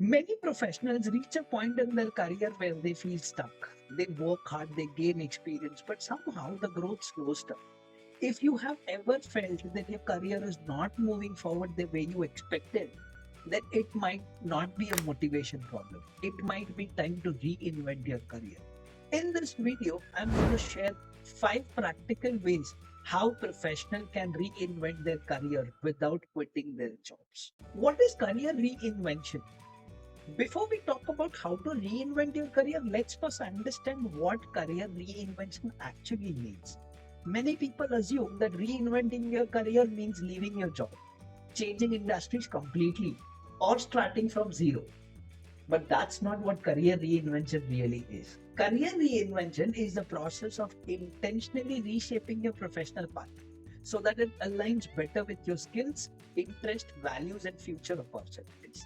Many professionals reach a point in their career where they feel stuck. They work hard, they gain experience, but somehow the growth slows down. If you have ever felt that your career is not moving forward the way you expected, then it might not be a motivation problem. It might be time to reinvent your career. In this video, I'm going to share 5 practical ways how professional can reinvent their career without quitting their jobs. What is career reinvention? Before we talk about how to reinvent your career, let's first understand what career reinvention actually means. Many people assume that reinventing your career means leaving your job, changing industries completely, or starting from zero. But that's not what career reinvention really is. Career reinvention is the process of intentionally reshaping your professional path so that it aligns better with your skills, interests, values, and future opportunities.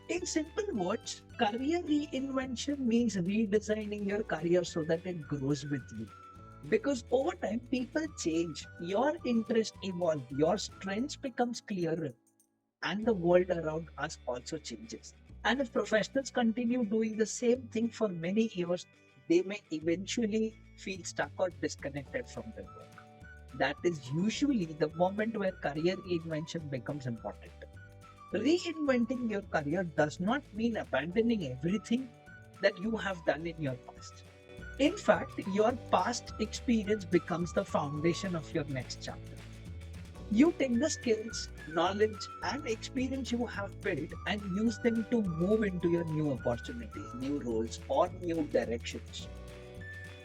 In simple words, career reinvention means redesigning your career so that it grows with you. Because over time, people change, your interests evolve, your strengths becomes clearer, and the world around us also changes. And if professionals continue doing the same thing for many years, they may eventually feel stuck or disconnected from their work. That is usually the moment where career reinvention becomes important. Reinventing your career does not mean abandoning everything that you have done in your past. In fact, your past experience becomes the foundation of your next chapter. You take the skills, knowledge, and experience you have built and use them to move into your new opportunities, new roles, or new directions.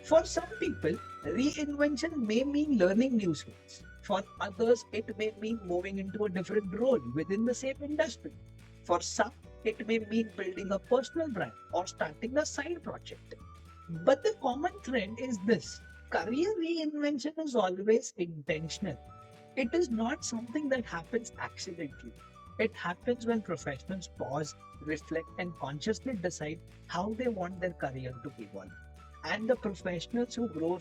For some people, reinvention may mean learning new skills. For others, it may mean moving into a different role within the same industry. For some, it may mean building a personal brand or starting a side project. But the common thread is this: career reinvention is always intentional. It is not something that happens accidentally. It happens when professionals pause, reflect, and consciously decide how they want their career to evolve. And the professionals who grow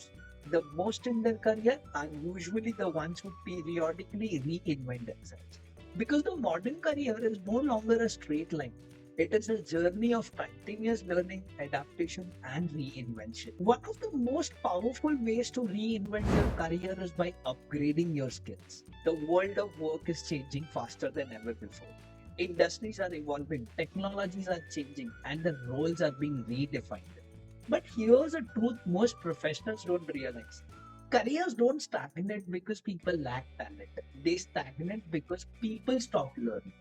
the most in their career are usually the ones who periodically reinvent themselves. Because the modern career is no longer a straight line. It is a journey of continuous learning, adaptation, and reinvention. One of the most powerful ways to reinvent your career is by upgrading your skills. The world of work is changing faster than ever before. Industries are evolving, technologies are changing, and the roles are being redefined. But here's a truth most professionals don't realize. Careers don't stagnate because people lack talent. They stagnate because people stop learning.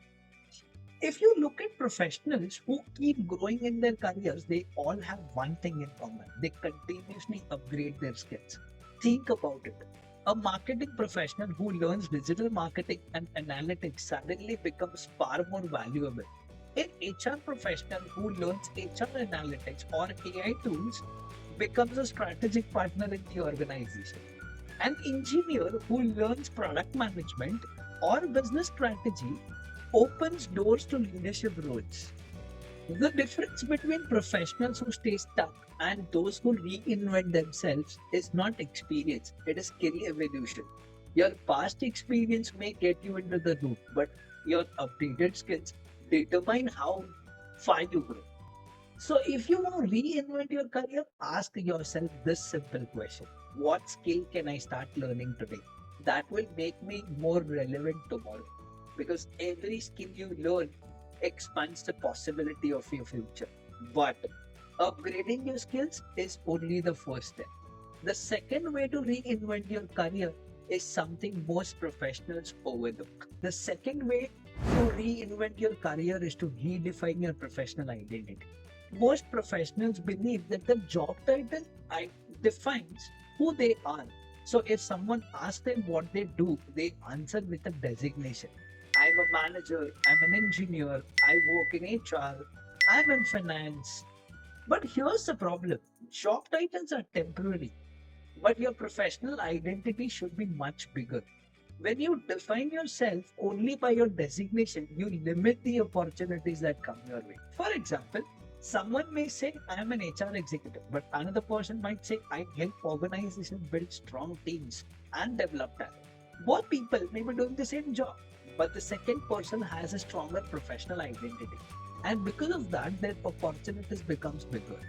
If you look at professionals who keep growing in their careers, they all have one thing in common. They continuously upgrade their skills. Think about it. A marketing professional who learns digital marketing and analytics suddenly becomes far more valuable. An HR professional who learns HR analytics or AI tools becomes a strategic partner in the organization. An engineer who learns product management or business strategy opens doors to leadership roles. The difference between professionals who stay stuck and those who reinvent themselves is not experience, it is skill evolution. Your past experience may get you into the loop, but your updated skills determine how far you grow. So, if you want to reinvent your career, ask yourself this simple question: what skill can I start learning today that will make me more relevant tomorrow? Because every skill you learn expands the possibility of your future. But upgrading your skills is only the first step. The second way to reinvent your career is something most professionals overlook. The second way to reinvent your career is to redefine your professional identity. Most professionals believe that the job title defines who they are. So if someone asks them what they do, they answer with a designation. I'm a manager, I'm an engineer, I work in HR, I'm in finance. But here's the problem: job titles are temporary, but your professional identity should be much bigger. When you define yourself only by your designation, you limit the opportunities that come your way. For example, someone may say, I am an HR executive, but another person might say, I help organizations build strong teams and develop talent. Both people may be doing the same job, but the second person has a stronger professional identity. And because of that, their opportunities becomes bigger.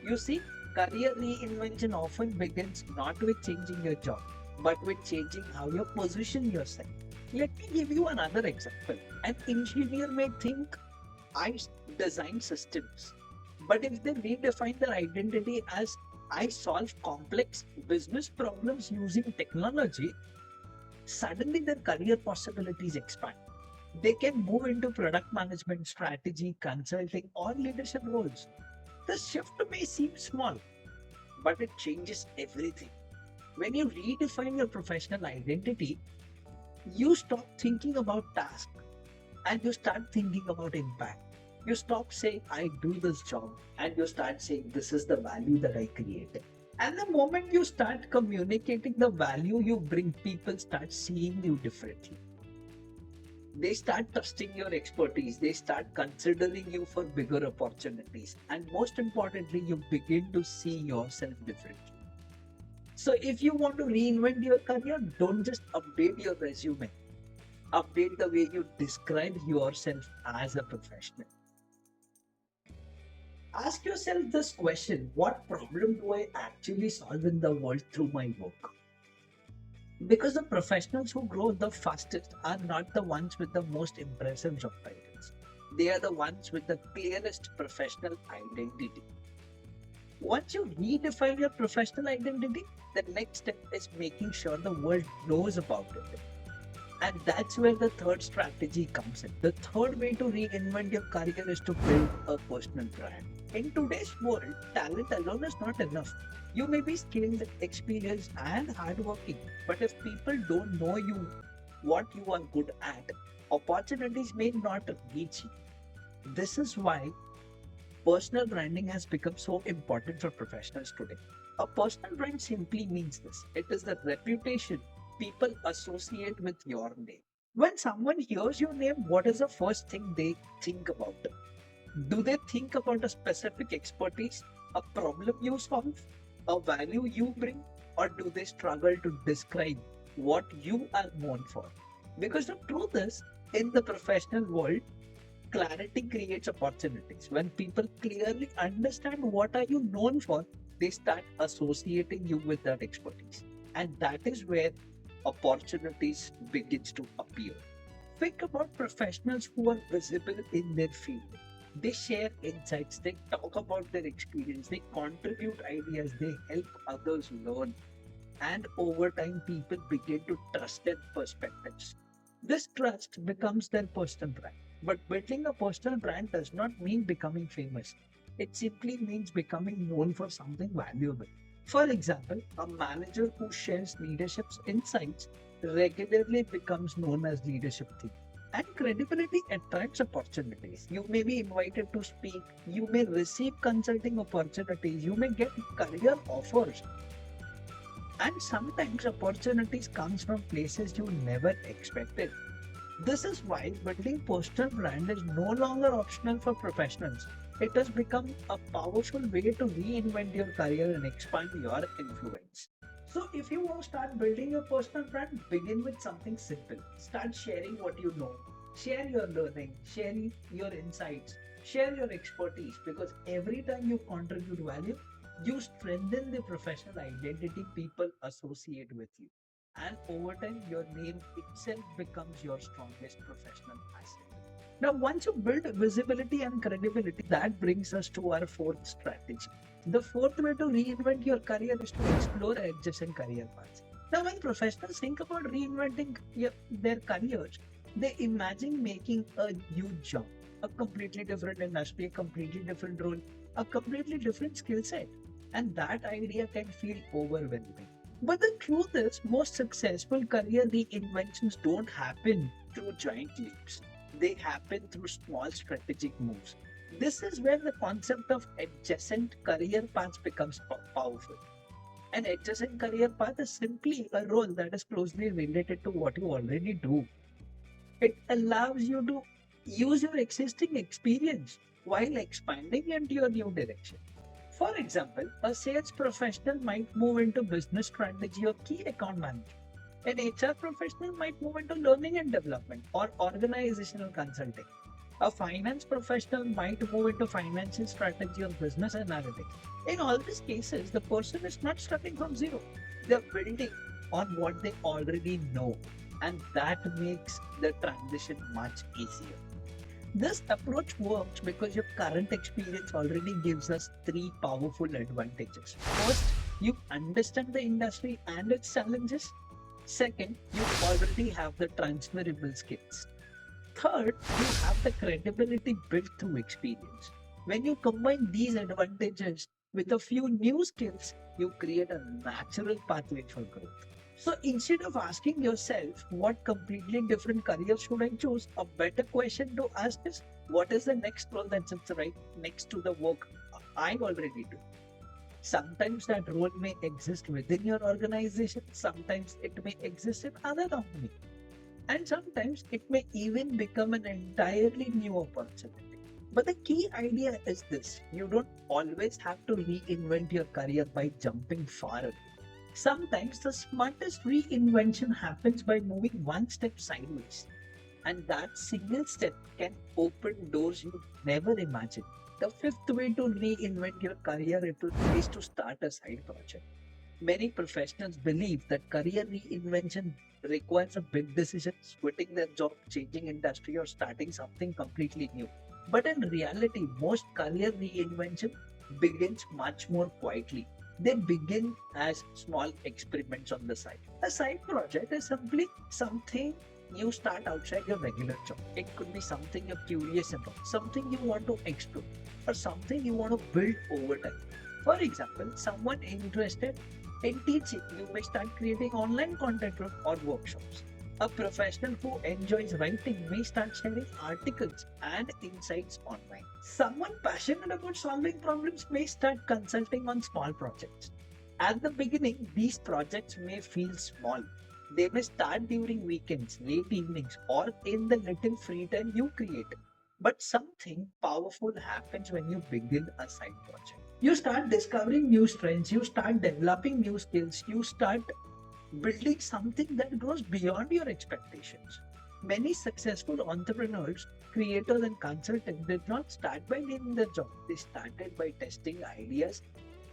You see, career reinvention often begins not with changing your job, but with changing how you position yourself. Let me give you another example. An engineer may think design systems, but if they redefine their identity as I solve complex business problems using technology, suddenly their career possibilities expand. They can move into product management, strategy, consulting, or leadership roles. The shift may seem small, but it changes everything. When you redefine your professional identity, you stop thinking about task and you start thinking about impact. You stop saying, I do this job, and you start saying, this is the value that I created. And the moment you start communicating the value you bring, people start seeing you differently. They start trusting your expertise, they start considering you for bigger opportunities, and most importantly, you begin to see yourself differently. So, if you want to reinvent your career, don't just update your resume, update the way you describe yourself as a professional. Ask yourself this question: what problem do I actually solve in the world through my work? Because the professionals who grow the fastest are not the ones with the most impressive job titles. They are the ones with the clearest professional identity. Once you redefine your professional identity, the next step is making sure the world knows about it. And that's where the third strategy comes in. The third way to reinvent your career is to build a personal brand. In today's world, talent alone is not enough. You may be skilled, experienced, and hardworking, but if people don't know you, what you are good at, opportunities may not reach you. This is why personal branding has become so important for professionals today. A personal brand simply means this: it is the reputation people associate with your name. When someone hears your name, what is the first thing they think about? Do they think about a specific expertise, a problem you solve, a value you bring, or do they struggle to describe what you are known for? Because the truth is, in the professional world, clarity creates opportunities. When people clearly understand what are you known for, they start associating you with that expertise. And that is where opportunities begins to appear. Think about professionals who are visible in their field. They share insights, they talk about their experience, they contribute ideas, they help others learn. And over time, people begin to trust their perspectives. This trust becomes their personal brand. But building a personal brand does not mean becoming famous. It simply means becoming known for something valuable. For example, a manager who shares leadership insights regularly becomes known as leadership thief. And credibility attracts opportunities. You may be invited to speak, you may receive consulting opportunities, you may get career offers. And sometimes opportunities comes from places you never expected. This is why building personal brand is no longer optional for professionals. It has become a powerful way to reinvent your career and expand your influence. So, if you want to start building your personal brand, begin with something simple. Start sharing what you know, share your learning, share your insights, share your expertise, because every time you contribute value, you strengthen the professional identity people associate with you. And over time, your name itself becomes your strongest professional asset. Now, once you build visibility and credibility, that brings us to our fourth strategy. The fourth way to reinvent your career is to explore adjacent career paths. Now, when professionals think about reinventing their careers, they imagine making a new job, a completely different industry, a completely different role, a completely different skill set. And that idea can feel overwhelming. But the truth is, most successful career reinventions don't happen through giant leaps. They happen through small strategic moves. This is where the concept of adjacent career paths becomes powerful. An adjacent career path is simply a role that is closely related to what you already do. It allows you to use your existing experience while expanding into your new direction. For example, a sales professional might move into business strategy or key account management. An HR professional might move into learning and development or organizational consulting. A finance professional might move into financial strategy or business analytics. In all these cases, the person is not starting from zero. They're building on what they already know. And that makes the transition much easier. This approach works because your current experience already gives us three powerful advantages. First, you understand the industry and its challenges. Second, you already have the transferable skills. Third, you have the credibility built through experience. When you combine these advantages with a few new skills, you create a natural pathway for growth. So instead of asking yourself what completely different career should I choose, a better question to ask is what is the next role that sits right next to the work I already do? Sometimes that role may exist within your organization, sometimes it may exist in other company, and sometimes it may even become an entirely new opportunity. But the key idea is this: you don't always have to reinvent your career by jumping far away. Sometimes the smartest reinvention happens by moving one step sideways, and that single step can open doors you never imagined. The fifth way to reinvent your career is to start a side project. Many professionals believe that career reinvention requires a big decision, quitting their job, changing industry, or starting something completely new. But in reality, most career reinvention begins much more quietly. They begin as small experiments on the side. A side project is simply something you start outside your regular job. It could be something you're curious about, something you want to explore, or something you want to build over time. For example, someone interested in teaching, you may start creating online content or workshops. A professional who enjoys writing may start sharing articles and insights online. Someone passionate about solving problems may start consulting on small projects. At the beginning, these projects may feel small. They may start during weekends, late evenings, or in the little free time you create. But something powerful happens when you begin a side project. You start discovering new strengths, you start developing new skills, you start building something that goes beyond your expectations. Many successful entrepreneurs, creators, and consultants did not start by leaving their job. They started by testing ideas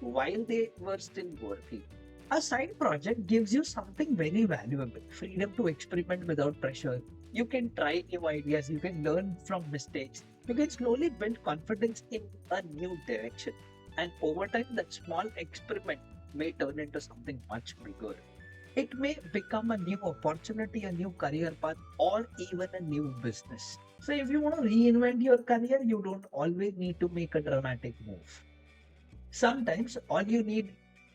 while they were still working. A side project gives you something very valuable: freedom to experiment without pressure. You can try new ideas, you can learn from mistakes, you can slowly build confidence in a new direction. And over time, that small experiment may turn into something much bigger. It may become a new opportunity, a new career path, or even a new business. So, if you want to reinvent your career, you don't always need to make a dramatic move. Sometimes all you need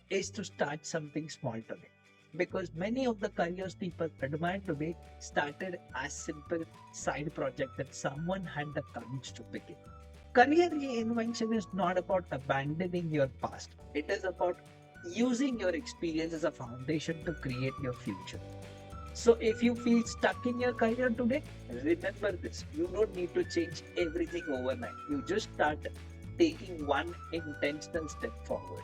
is to start something small today. Because many of the careers people admire today started as simple side project that someone had the courage to begin. Career reinvention is not about abandoning your past. It is about using your experience as a foundation to create your future. So if you feel stuck in your career today, remember this. You don't need to change everything overnight. You just start taking one intentional step forward.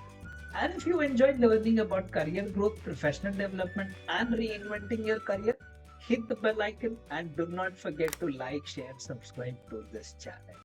And if you enjoyed learning about career growth, professional development, and reinventing your career, hit the bell icon and do not forget to like, share, subscribe to this channel.